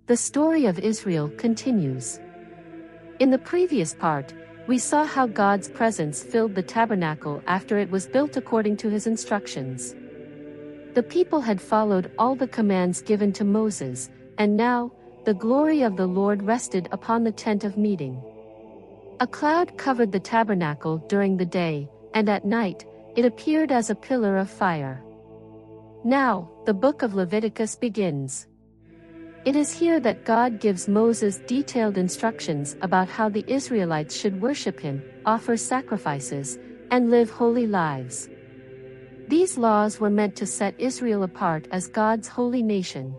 The story of Israel continues. In the previous part, we saw how God's presence filled the tabernacle after it was built according to his instructions. The people had followed all the commands given to Moses, and now, the glory of the Lord rested upon the tent of meeting. A cloud covered the tabernacle during the day, and at night, it appeared as a pillar of fire. Now, the book of Leviticus begins. It is here that God gives Moses detailed instructions about how the Israelites should worship him, offer sacrifices, and live holy lives. These laws were meant to set Israel apart as God's holy nation.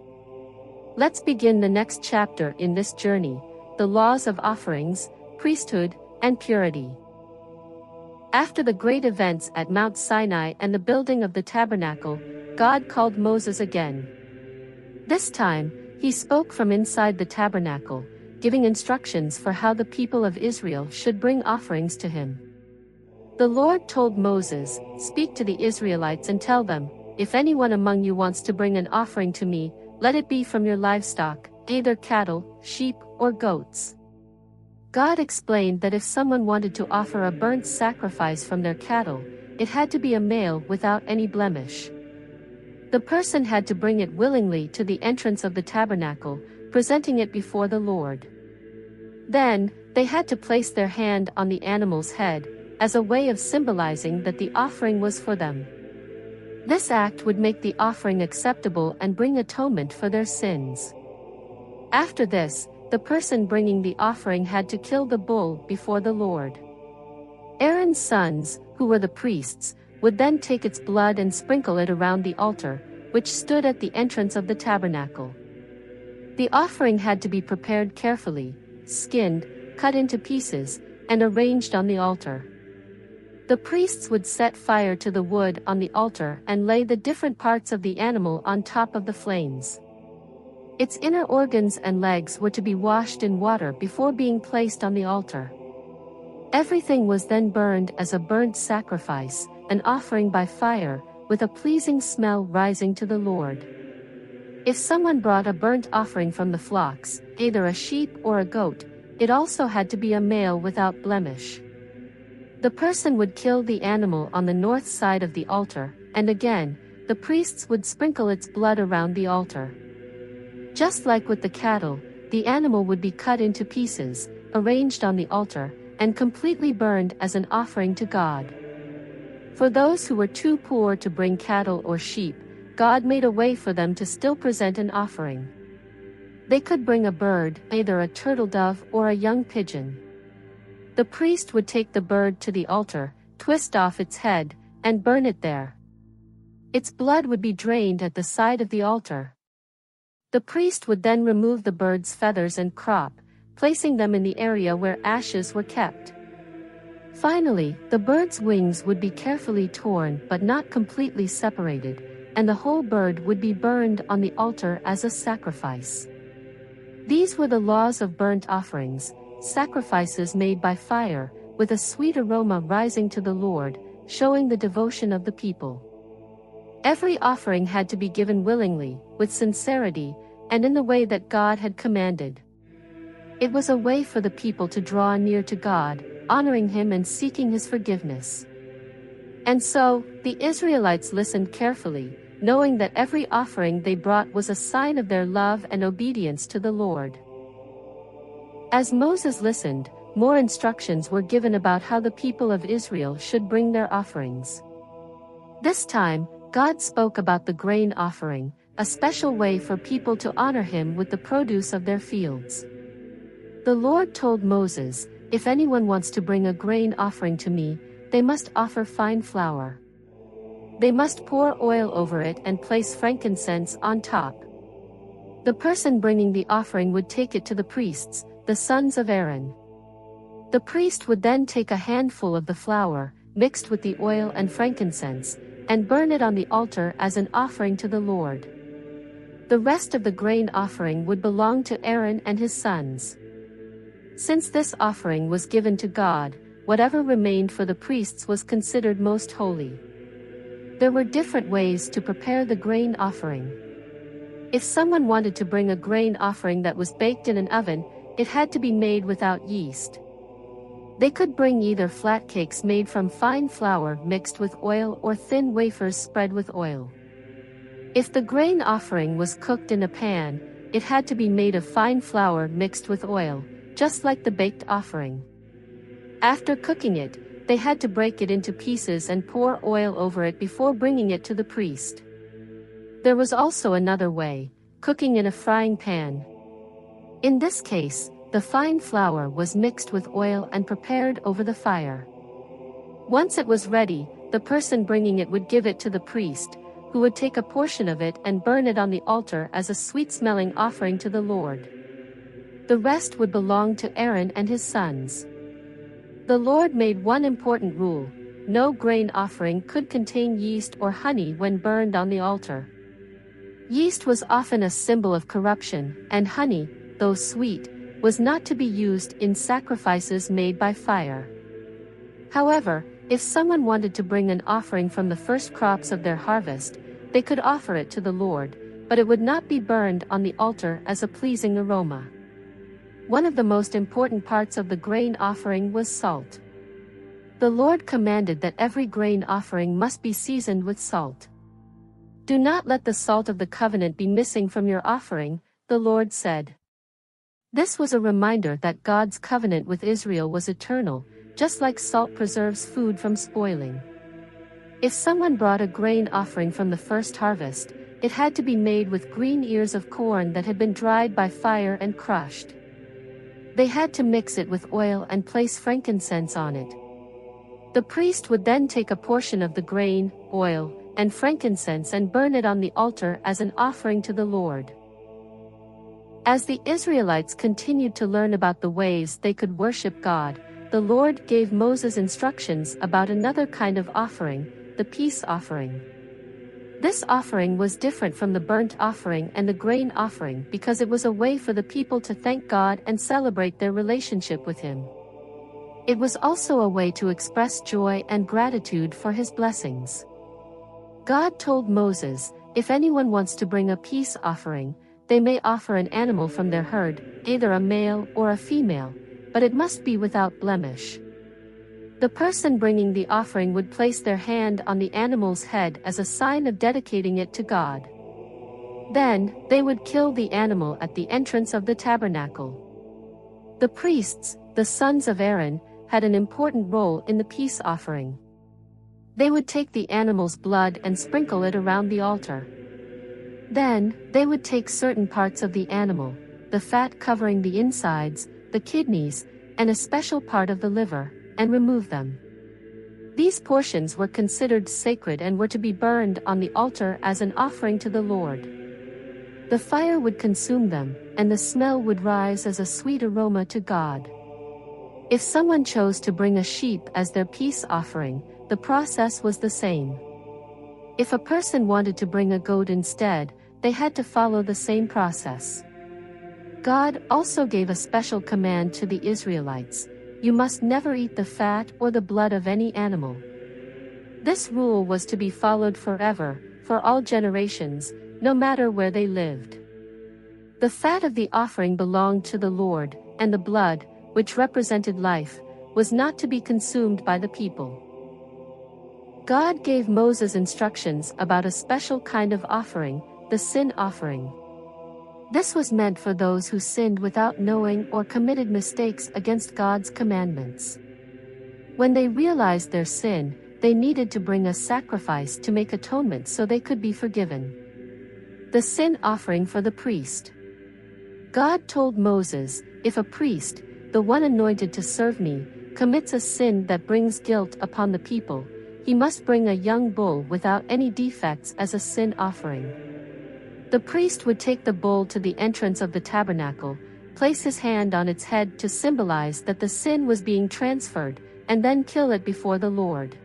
Let's begin the next chapter in this journey, the laws of offerings, priesthood, and purity. After the great events at Mount Sinai and the building of the tabernacle, God called Moses again. This time, he spoke from inside the tabernacle, giving instructions for how the people of Israel should bring offerings to him. The Lord told Moses, "Speak to the Israelites and tell them, if anyone among you wants to bring an offering to me, let it be from your livestock, either cattle, sheep, or goats." God explained that if someone wanted to offer a burnt sacrifice from their cattle, it had to be a male without any blemish. The person had to bring it willingly to the entrance of the tabernacle, presenting it before the Lord. Then, they had to place their hand on the animal's head, as a way of symbolizing that the offering was for them. This act would make the offering acceptable and bring atonement for their sins. After this, the person bringing the offering had to kill the bull before the Lord. Aaron's sons, who were the priests, would then take its blood and sprinkle it around the altar, which stood at the entrance of the tabernacle. The offering had to be prepared carefully, skinned, cut into pieces, and arranged on the altar. The priests would set fire to the wood on the altar and lay the different parts of the animal on top of the flames. Its inner organs and legs were to be washed in water before being placed on the altar. Everything was then burned as a burnt sacrifice, an offering by fire, with a pleasing smell rising to the Lord. If someone brought a burnt offering from the flocks, either a sheep or a goat, it also had to be a male without blemish. The person would kill the animal on the north side of the altar, and again, the priests would sprinkle its blood around the altar. Just like with the cattle, the animal would be cut into pieces, arranged on the altar, and completely burned as an offering to God. For those who were too poor to bring cattle or sheep, God made a way for them to still present an offering. They could bring a bird, either a turtle dove or a young pigeon. The priest would take the bird to the altar, twist off its head, and burn it there. Its blood would be drained at the side of the altar. The priest would then remove the bird's feathers and crop, placing them in the area where ashes were kept. Finally, the bird's wings would be carefully torn but not completely separated, and the whole bird would be burned on the altar as a sacrifice. These were the laws of burnt offerings, sacrifices made by fire, with a sweet aroma rising to the Lord, showing the devotion of the people. Every offering had to be given willingly, with sincerity, and in the way that God had commanded. It was a way for the people to draw near to God, honoring him and seeking his forgiveness. And so, the Israelites listened carefully, knowing that every offering they brought was a sign of their love and obedience to the Lord. As Moses listened, more instructions were given about how the people of Israel should bring their offerings. This time, God spoke about the grain offering, a special way for people to honor him with the produce of their fields. The Lord told Moses, "If anyone wants to bring a grain offering to me, they must offer fine flour. They must pour oil over it and place frankincense on top. The person bringing the offering would take it to the priests, the sons of Aaron. The priest would then take a handful of the flour, mixed with the oil and frankincense, and burn it on the altar as an offering to the Lord. The rest of the grain offering would belong to Aaron and his sons. Since this offering was given to God, whatever remained for the priests was considered most holy. There were different ways to prepare the grain offering. If someone wanted to bring a grain offering that was baked in an oven, it had to be made without yeast. They could bring either flat cakes made from fine flour mixed with oil or thin wafers spread with oil. If the grain offering was cooked in a pan, it had to be made of fine flour mixed with oil, just like the baked offering. After cooking it, they had to break it into pieces and pour oil over it before bringing it to the priest. There was also another way, cooking in a frying pan. In this case, the fine flour was mixed with oil and prepared over the fire. Once it was ready, the person bringing it would give it to the priest, who would take a portion of it and burn it on the altar as a sweet-smelling offering to the Lord. The rest would belong to Aaron and his sons. The Lord made one important rule: no grain offering could contain yeast or honey when burned on the altar. Yeast was often a symbol of corruption, and honey, though sweet, was not to be used in sacrifices made by fire. However, if someone wanted to bring an offering from the first crops of their harvest, they could offer it to the Lord, but it would not be burned on the altar as a pleasing aroma. One of the most important parts of the grain offering was salt. The Lord commanded that every grain offering must be seasoned with salt. "Do not let the salt of the covenant be missing from your offering," the Lord said. This was a reminder that God's covenant with Israel was eternal, just like salt preserves food from spoiling. If someone brought a grain offering from the first harvest, it had to be made with green ears of corn that had been dried by fire and crushed. They had to mix it with oil and place frankincense on it. The priest would then take a portion of the grain, oil, and frankincense and burn it on the altar as an offering to the Lord. As the Israelites continued to learn about the ways they could worship God, the Lord gave Moses instructions about another kind of offering, the peace offering. This offering was different from the burnt offering and the grain offering because it was a way for the people to thank God and celebrate their relationship with Him. It was also a way to express joy and gratitude for His blessings. God told Moses, if anyone wants to bring a peace offering, they may offer an animal from their herd, either a male or a female, but it must be without blemish. The person bringing the offering would place their hand on the animal's head as a sign of dedicating it to God. Then, they would kill the animal at the entrance of the tabernacle. The priests, the sons of Aaron, had an important role in the peace offering. They would take the animal's blood and sprinkle it around the altar. Then, they would take certain parts of the animal, the fat covering the insides, the kidneys, and a special part of the liver, and remove them. These portions were considered sacred and were to be burned on the altar as an offering to the Lord. The fire would consume them, and the smell would rise as a sweet aroma to God. If someone chose to bring a sheep as their peace offering, the process was the same. If a person wanted to bring a goat instead, they had to follow the same process. God also gave a special command to the Israelites: you must never eat the fat or the blood of any animal. This rule was to be followed forever, for all generations, no matter where they lived. The fat of the offering belonged to the Lord, and the blood, which represented life, was not to be consumed by the people. God gave Moses instructions about a special kind of offering, the sin offering. This was meant for those who sinned without knowing or committed mistakes against God's commandments. When they realized their sin, they needed to bring a sacrifice to make atonement so they could be forgiven. The sin offering for the priest. God told Moses, if a priest, the one anointed to serve me, commits a sin that brings guilt upon the people, he must bring a young bull without any defects as a sin offering. The priest would take the bull to the entrance of the tabernacle, place his hand on its head to symbolize that the sin was being transferred, and then kill it before the Lord.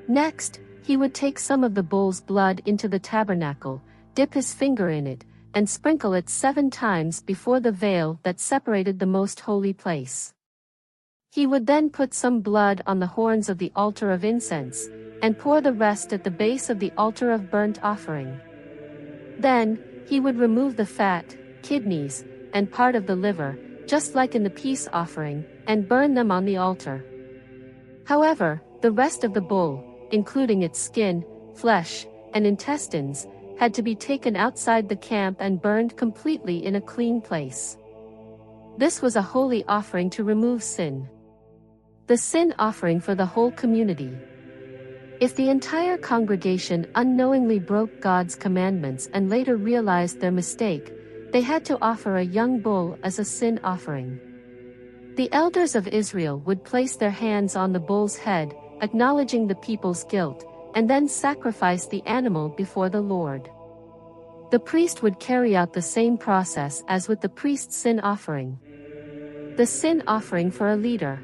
Next, he would take some of the bull's blood into the tabernacle, dip his finger in it, and sprinkle it 7 times before the veil that separated the most holy place. He would then put some blood on the horns of the altar of incense, and pour the rest at the base of the altar of burnt offering. Then, He would remove the fat, kidneys, and part of the liver, just like in the peace offering, and burn them on the altar. However, the rest of the bull, including its skin, flesh, and intestines, had to be taken outside the camp and burned completely in a clean place. This was a holy offering to remove sin. The sin offering for the whole community. If the entire congregation unknowingly broke God's commandments and later realized their mistake, they had to offer a young bull as a sin offering. The elders of Israel would place their hands on the bull's head, acknowledging the people's guilt, and then sacrifice the animal before the Lord. The priest would carry out the same process as with the priest's sin offering. The sin offering for a leader.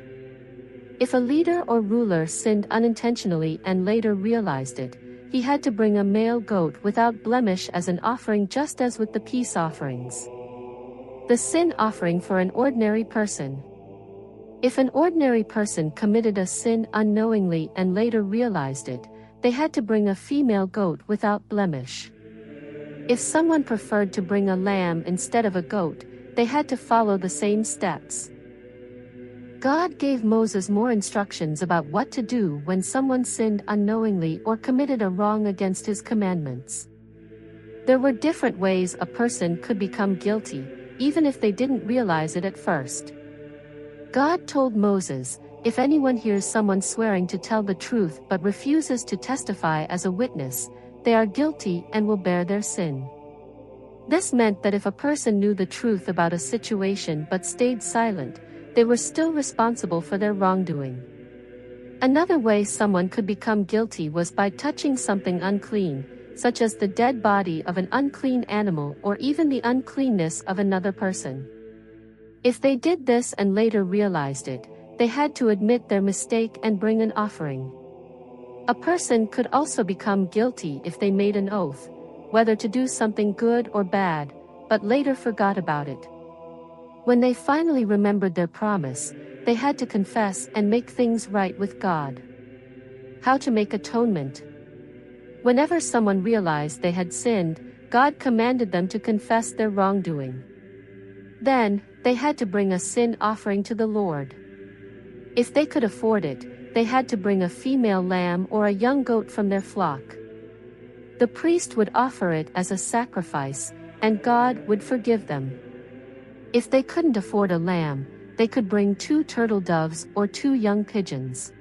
If a leader or ruler sinned unintentionally and later realized it, he had to bring a male goat without blemish as an offering, just as with the peace offerings. The sin offering for an ordinary person. If an ordinary person committed a sin unknowingly and later realized it, they had to bring a female goat without blemish. If someone preferred to bring a lamb instead of a goat, they had to follow the same steps. God gave Moses more instructions about what to do when someone sinned unknowingly or committed a wrong against his commandments. There were different ways a person could become guilty, even if they didn't realize it at first. God told Moses, if anyone hears someone swearing to tell the truth but refuses to testify as a witness, they are guilty and will bear their sin. This meant that if a person knew the truth about a situation but stayed silent, they were still responsible for their wrongdoing. Another way someone could become guilty was by touching something unclean, such as the dead body of an unclean animal or even the uncleanness of another person. If they did this and later realized it, they had to admit their mistake and bring an offering. A person could also become guilty if they made an oath, whether to do something good or bad, but later forgot about it. When they finally remembered their promise, they had to confess and make things right with God. How to make atonement. Whenever someone realized they had sinned, God commanded them to confess their wrongdoing. Then, they had to bring a sin offering to the Lord. If they could afford it, they had to bring a female lamb or a young goat from their flock. The priest would offer it as a sacrifice, and God would forgive them. If they couldn't afford a lamb, they could bring 2 turtle doves or 2 young pigeons.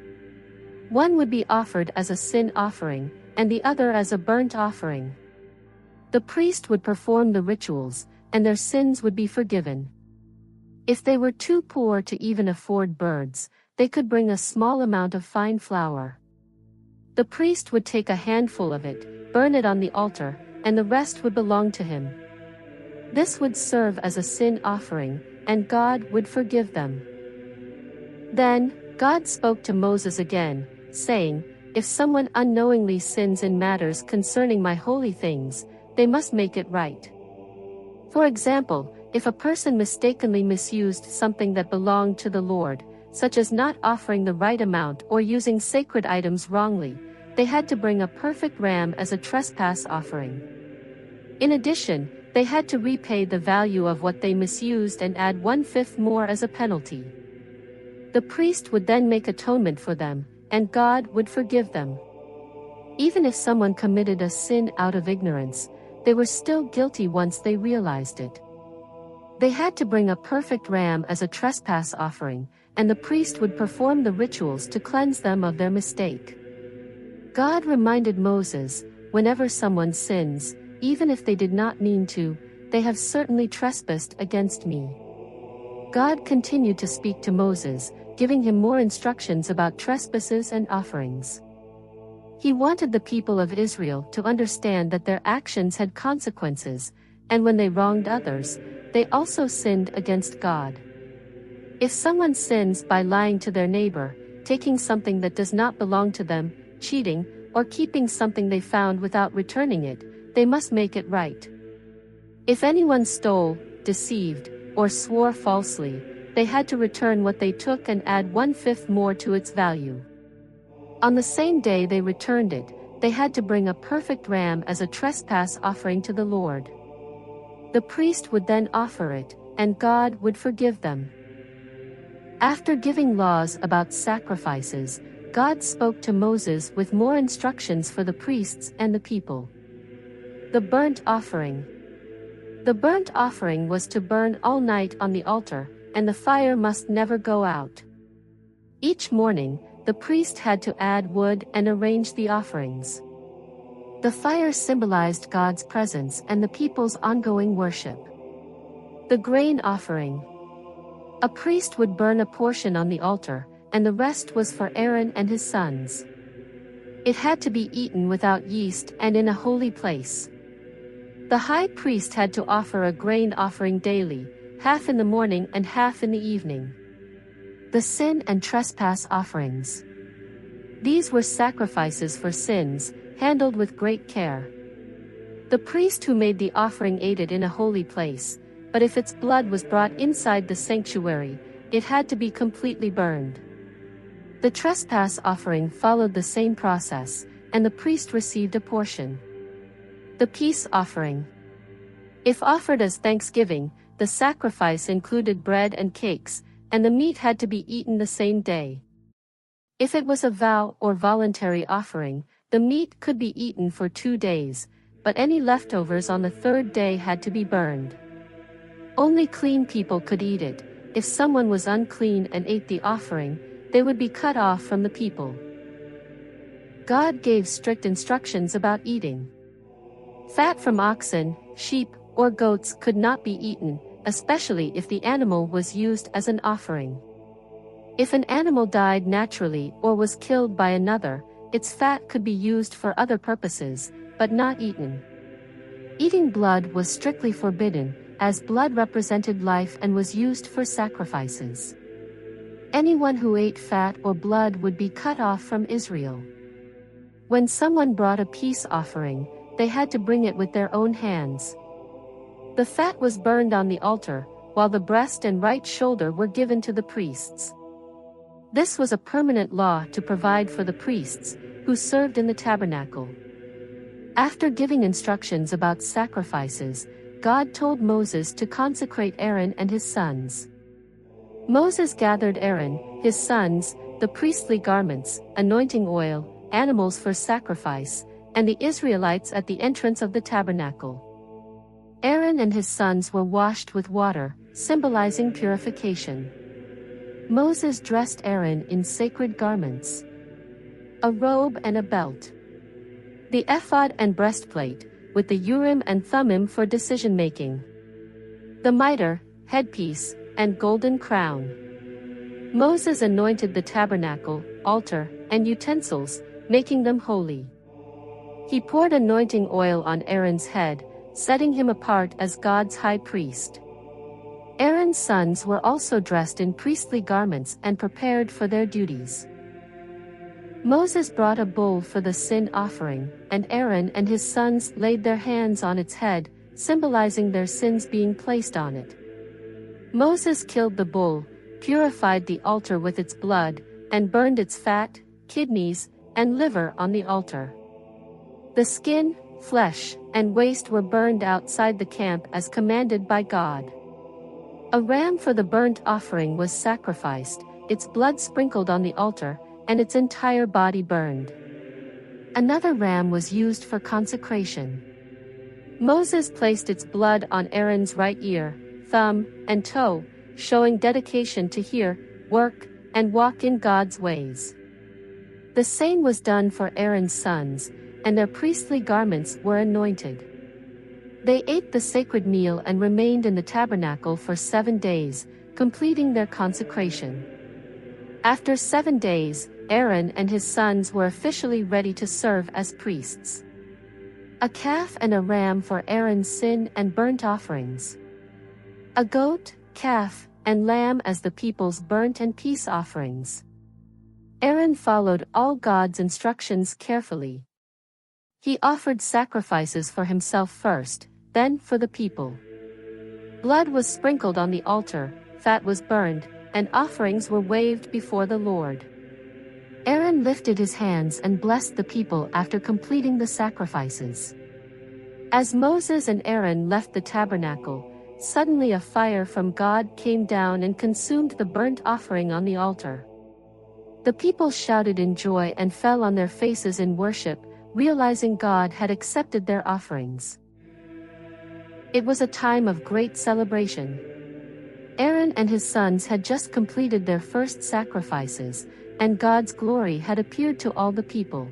One would be offered as a sin offering, and the other as a burnt offering. The priest would perform the rituals, and their sins would be forgiven. If they were too poor to even afford birds, they could bring a small amount of fine flour. The priest would take a handful of it, burn it on the altar, and the rest would belong to him. This would serve as a sin offering, and God would forgive them. Then, God spoke to Moses again, saying, if someone unknowingly sins in matters concerning my holy things, they must make it right. For example, if a person mistakenly misused something that belonged to the Lord, such as not offering the right amount or using sacred items wrongly, they had to bring a perfect ram as a trespass offering. In addition, they had to repay the value of what they misused and add 1/5 more as a penalty. The priest would then make atonement for them, and God would forgive them. Even if someone committed a sin out of ignorance, they were still guilty once they realized it. They had to bring a perfect ram as a trespass offering, and the priest would perform the rituals to cleanse them of their mistake. God reminded Moses, whenever someone sins, even if they did not mean to, they have certainly trespassed against me. God continued to speak to Moses, giving him more instructions about trespasses and offerings. He wanted the people of Israel to understand that their actions had consequences, and when they wronged others, they also sinned against God. If someone sins by lying to their neighbor, taking something that does not belong to them, cheating, or keeping something they found without returning it, they must make it right. If anyone stole, deceived, or swore falsely, they had to return what they took and add 1/5 more to its value. On the same day they returned it, they had to bring a perfect ram as a trespass offering to the Lord. The priest would then offer it, and God would forgive them. After giving laws about sacrifices, God spoke to Moses with more instructions for the priests and the people. The burnt offering. The burnt offering was to burn all night on the altar, and the fire must never go out. Each morning, the priest had to add wood and arrange the offerings. The fire symbolized God's presence and the people's ongoing worship. The grain offering. A priest would burn a portion on the altar, and the rest was for Aaron and his sons. It had to be eaten without yeast and in a holy place. The high priest had to offer a grain offering daily, half in the morning and half in the evening. The sin and trespass offerings. These were sacrifices for sins, handled with great care. The priest who made the offering ate it in a holy place, but if its blood was brought inside the sanctuary, it had to be completely burned. The trespass offering followed the same process, and the priest received a portion. The peace offering. If offered as thanksgiving, the sacrifice included bread and cakes, and the meat had to be eaten the same day. If it was a vow or voluntary offering, the meat could be eaten for 2 days, but any leftovers on the 3rd day had to be burned. Only clean people could eat it. If someone was unclean and ate the offering, they would be cut off from the people. God gave strict instructions about eating. Fat from oxen, sheep, or goats could not be eaten, especially if the animal was used as an offering. If an animal died naturally or was killed by another, its fat could be used for other purposes, but not eaten. Eating blood was strictly forbidden, as blood represented life and was used for sacrifices. Anyone who ate fat or blood would be cut off from Israel. When someone brought a peace offering, they had to bring it with their own hands. The fat was burned on the altar, while the breast and right shoulder were given to the priests. This was a permanent law to provide for the priests, who served in the tabernacle. After giving instructions about sacrifices, God told Moses to consecrate Aaron and his sons. Moses gathered Aaron, his sons, the priestly garments, anointing oil, animals for sacrifice, and the Israelites at the entrance of the tabernacle. Aaron and his sons were washed with water, symbolizing purification. Moses dressed Aaron in sacred garments, a robe and a belt, the ephod and breastplate, with the Urim and Thummim for decision-making, the mitre, headpiece, and golden crown. Moses anointed the tabernacle, altar, and utensils, making them holy. He poured anointing oil on Aaron's head, setting him apart as God's high priest. Aaron's sons were also dressed in priestly garments and prepared for their duties. Moses brought a bull for the sin offering, and Aaron and his sons laid their hands on its head, symbolizing their sins being placed on it. Moses killed the bull, purified the altar with its blood, and burned its fat, kidneys, and liver on the altar. The skin, flesh, and waste were burned outside the camp as commanded by God. A ram for the burnt offering was sacrificed, its blood sprinkled on the altar, and its entire body burned. Another ram was used for consecration. Moses placed its blood on Aaron's right ear, thumb, and toe, showing dedication to hear, work, and walk in God's ways. The same was done for Aaron's sons, and their priestly garments were anointed. They ate the sacred meal and remained in the tabernacle for 7 days, completing their consecration. After 7 days, Aaron and his sons were officially ready to serve as priests. A calf and a ram for Aaron's sin and burnt offerings. A goat, calf, and lamb as the people's burnt and peace offerings. Aaron followed all God's instructions carefully. He offered sacrifices for himself first, then for the people. Blood was sprinkled on the altar, fat was burned, and offerings were waved before the Lord. Aaron lifted his hands and blessed the people after completing the sacrifices. As Moses and Aaron left the tabernacle, suddenly a fire from God came down and consumed the burnt offering on the altar. The people shouted in joy and fell on their faces in worship, realizing God had accepted their offerings. It was a time of great celebration. Aaron and his sons had just completed their first sacrifices, and God's glory had appeared to all the people.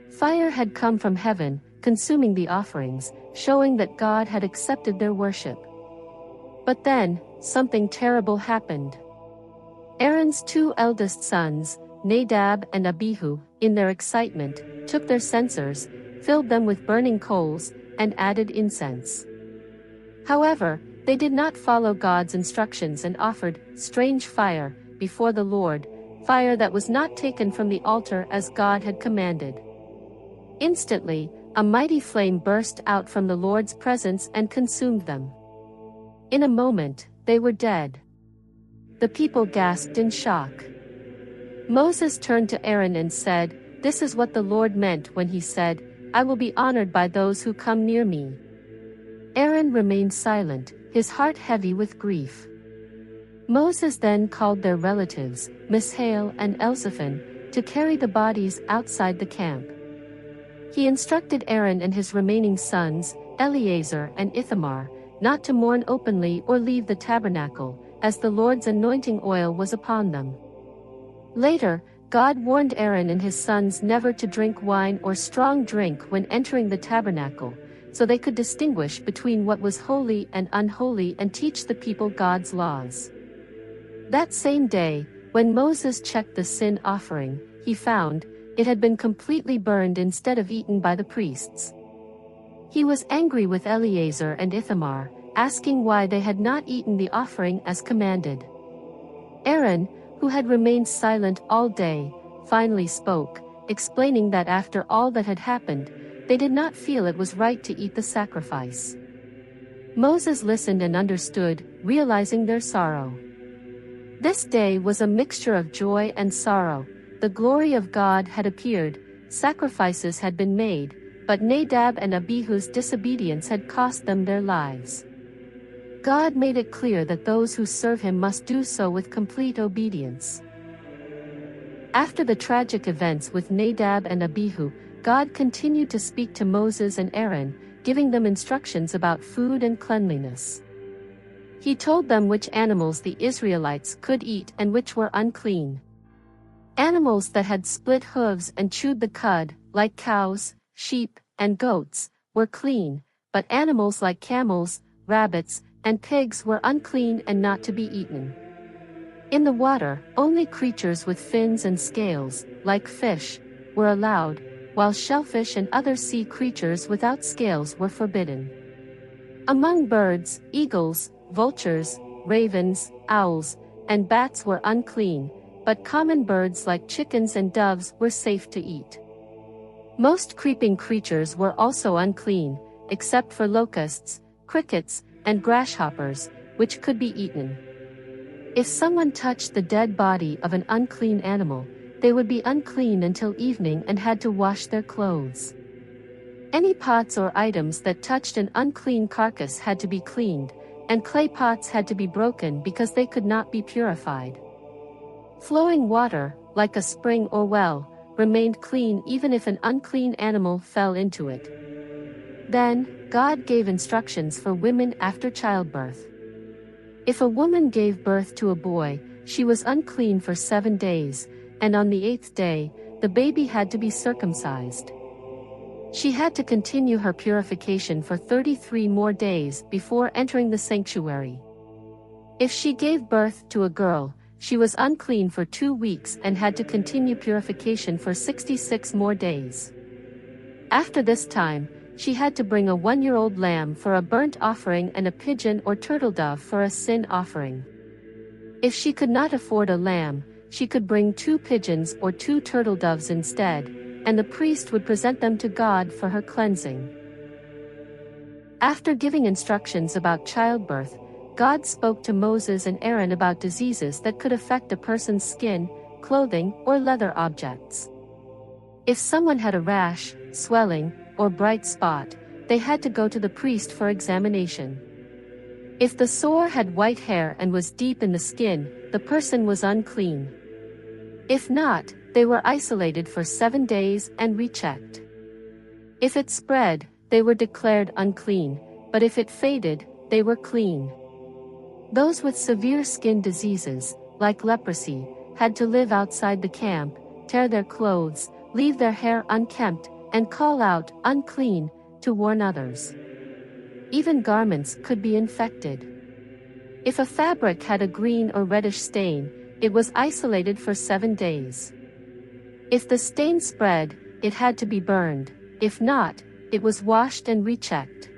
Fire had come from heaven, consuming the offerings, showing that God had accepted their worship. But then, something terrible happened. Aaron's two eldest sons, Nadab and Abihu, in their excitement, took their censers, filled them with burning coals, and added incense. However, they did not follow God's instructions and offered strange fire before the Lord, fire that was not taken from the altar as God had commanded. Instantly, a mighty flame burst out from the Lord's presence and consumed them. In a moment, they were dead. The people gasped in shock. Moses turned to Aaron and said, "This is what the Lord meant when he said, 'I will be honored by those who come near me.'" Aaron remained silent, his heart heavy with grief. Moses then called their relatives, Mishael and Elzaphan, to carry the bodies outside the camp. He instructed Aaron and his remaining sons, Eleazar and Ithamar, not to mourn openly or leave the tabernacle, as the Lord's anointing oil was upon them. Later, God warned Aaron and his sons never to drink wine or strong drink when entering the tabernacle, so they could distinguish between what was holy and unholy and teach the people God's laws. That same day, when Moses checked the sin offering, he found it had been completely burned instead of eaten by the priests. He was angry with Eleazar and Ithamar, asking why they had not eaten the offering as commanded. Aaron, who had remained silent all day, finally spoke, explaining that after all that had happened, they did not feel it was right to eat the sacrifice. Moses listened and understood, realizing their sorrow. This day was a mixture of joy and sorrow. The glory of God had appeared, sacrifices had been made, but Nadab and Abihu's disobedience had cost them their lives. God made it clear that those who serve him must do so with complete obedience. After the tragic events with Nadab and Abihu, God continued to speak to Moses and Aaron, giving them instructions about food and cleanliness. He told them which animals the Israelites could eat and which were unclean. Animals that had split hooves and chewed the cud, like cows, sheep, and goats, were clean, but animals like camels, rabbits, and pigs were unclean and not to be eaten. In the water, only creatures with fins and scales, like fish, were allowed, while shellfish and other sea creatures without scales were forbidden. Among birds, eagles, vultures, ravens, owls, and bats were unclean, but common birds like chickens and doves were safe to eat. Most creeping creatures were also unclean, except for locusts, crickets, and grasshoppers, which could be eaten. If someone touched the dead body of an unclean animal, they would be unclean until evening and had to wash their clothes. Any pots or items that touched an unclean carcass had to be cleaned, and clay pots had to be broken because they could not be purified. Flowing water, like a spring or well, remained clean even if an unclean animal fell into it. Then, God gave instructions for women after childbirth. If a woman gave birth to a boy, she was unclean for 7 days, and on the 8th day, the baby had to be circumcised. She had to continue her purification for 33 more days before entering the sanctuary. If she gave birth to a girl, she was unclean for 2 weeks and had to continue purification for 66 more days. After this time, she had to bring a 1-year-old lamb for a burnt offering and a pigeon or turtle dove for a sin offering. If she could not afford a lamb, she could bring 2 pigeons or 2 turtle doves instead, and the priest would present them to God for her cleansing. After giving instructions about childbirth, God spoke to Moses and Aaron about diseases that could affect a person's skin, clothing, or leather objects. If someone had a rash, swelling, or bright spot, they had to go to the priest for examination. If the sore had white hair and was deep in the skin, the person was unclean. If not, they were isolated for 7 days and rechecked. If it spread, they were declared unclean, but if it faded, they were clean. Those with severe skin diseases, like leprosy, had to live outside the camp, tear their clothes, leave their hair unkempt, and call out, "Unclean," to warn others. Even garments could be infected. If a fabric had a green or reddish stain, it was isolated for 7 days. If the stain spread, it had to be burned. If not, it was washed and rechecked.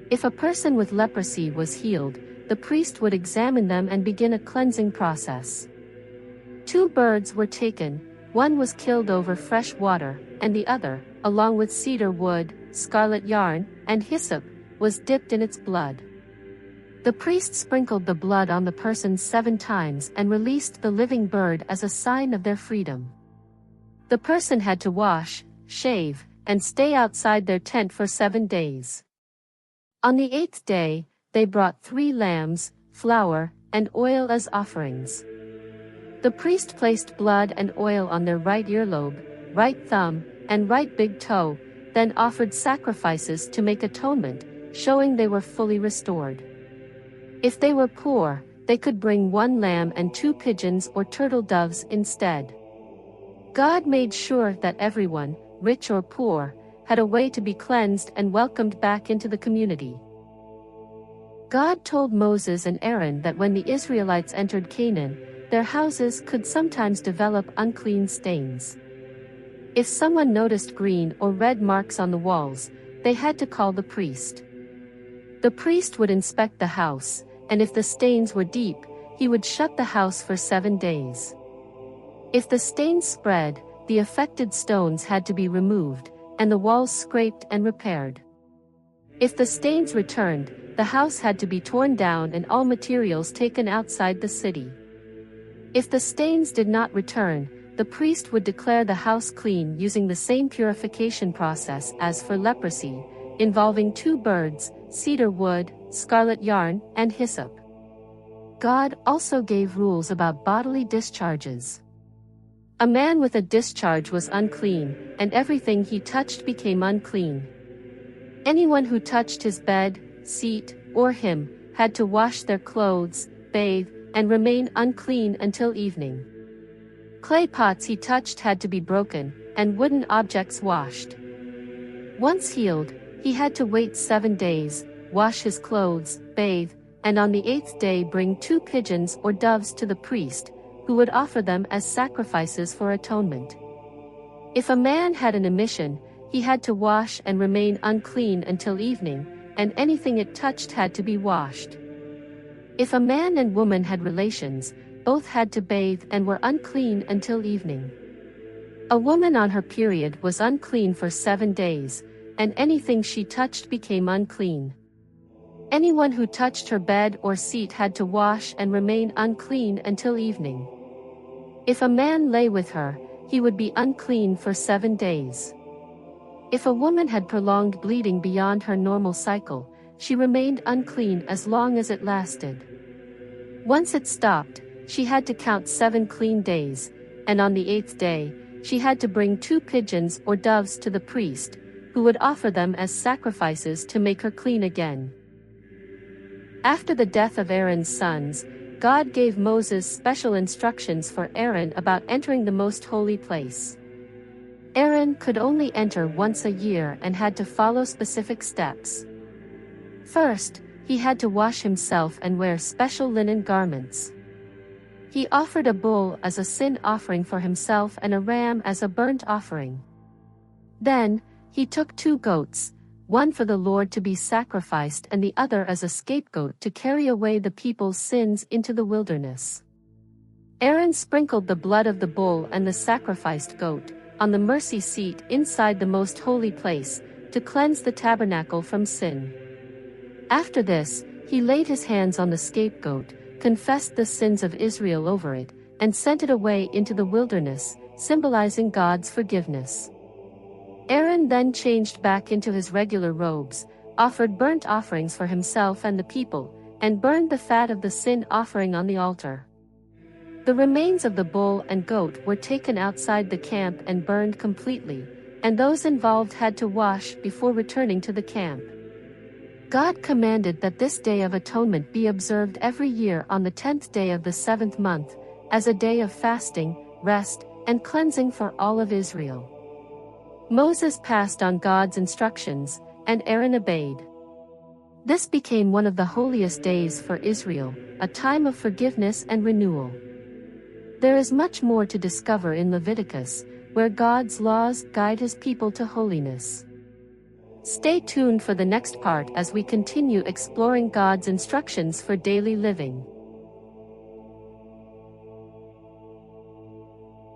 If a person with leprosy was healed, the priest would examine them and begin a cleansing process. 2 birds were taken, one was killed over fresh water, and the other, along with cedar wood, scarlet yarn, and hyssop, was dipped in its blood. The priest sprinkled the blood on the person 7 times and released the living bird as a sign of their freedom. The person had to wash, shave, and stay outside their tent for 7 days. On the 8th day, they brought 3 lambs, flour, and oil as offerings. The priest placed blood and oil on their right earlobe, right thumb, and right big toe, then offered sacrifices to make atonement, showing they were fully restored. If they were poor, they could bring 1 lamb and 2 pigeons or turtle doves instead. God made sure that everyone, rich or poor, had a way to be cleansed and welcomed back into the community. God told Moses and Aaron that when the Israelites entered Canaan, their houses could sometimes develop unclean stains. If someone noticed green or red marks on the walls, they had to call the priest. The priest would inspect the house, and if the stains were deep, he would shut the house for 7 days. If the stains spread, the affected stones had to be removed, and the walls scraped and repaired. If the stains returned, the house had to be torn down and all materials taken outside the city. If the stains did not return, the priest would declare the house clean using the same purification process as for leprosy, involving 2 birds, cedar wood, scarlet yarn, and hyssop. God also gave rules about bodily discharges. A man with a discharge was unclean, and everything he touched became unclean. Anyone who touched his bed, seat, or him, had to wash their clothes, bathe, and remain unclean until evening. Clay pots he touched had to be broken, and wooden objects washed. Once healed, he had to wait 7 days, wash his clothes, bathe, and on the 8th day bring 2 pigeons or doves to the priest, who would offer them as sacrifices for atonement. If a man had an emission, he had to wash and remain unclean until evening, and anything it touched had to be washed. If a man and woman had relations, both had to bathe and were unclean until evening. A woman on her period was unclean for 7 days, and anything she touched became unclean. Anyone who touched her bed or seat had to wash and remain unclean until evening. If a man lay with her, he would be unclean for 7 days. If a woman had prolonged bleeding beyond her normal cycle, she remained unclean as long as it lasted. Once it stopped, she had to count 7 clean days, and on the 8th day, she had to bring 2 pigeons or doves to the priest, who would offer them as sacrifices to make her clean again. After the death of Aaron's sons, God gave Moses special instructions for Aaron about entering the most holy place. Aaron could only enter once a year and had to follow specific steps. First, he had to wash himself and wear special linen garments. He offered a bull as a sin offering for himself and a ram as a burnt offering. Then, he took 2 goats, one for the Lord to be sacrificed and the other as a scapegoat to carry away the people's sins into the wilderness. Aaron sprinkled the blood of the bull and the sacrificed goat on the mercy seat inside the most holy place, to cleanse the tabernacle from sin. After this, he laid his hands on the scapegoat, confessed the sins of Israel over it, and sent it away into the wilderness, symbolizing God's forgiveness. Aaron then changed back into his regular robes, offered burnt offerings for himself and the people, and burned the fat of the sin offering on the altar. The remains of the bull and goat were taken outside the camp and burned completely, and those involved had to wash before returning to the camp. God commanded that this Day of Atonement be observed every year on the 10th day of the 7th month, as a day of fasting, rest, and cleansing for all of Israel. Moses passed on God's instructions, and Aaron obeyed. This became one of the holiest days for Israel, a time of forgiveness and renewal. There is much more to discover in Leviticus, where God's laws guide his people to holiness. Stay tuned for the next part as we continue exploring God's instructions for daily living.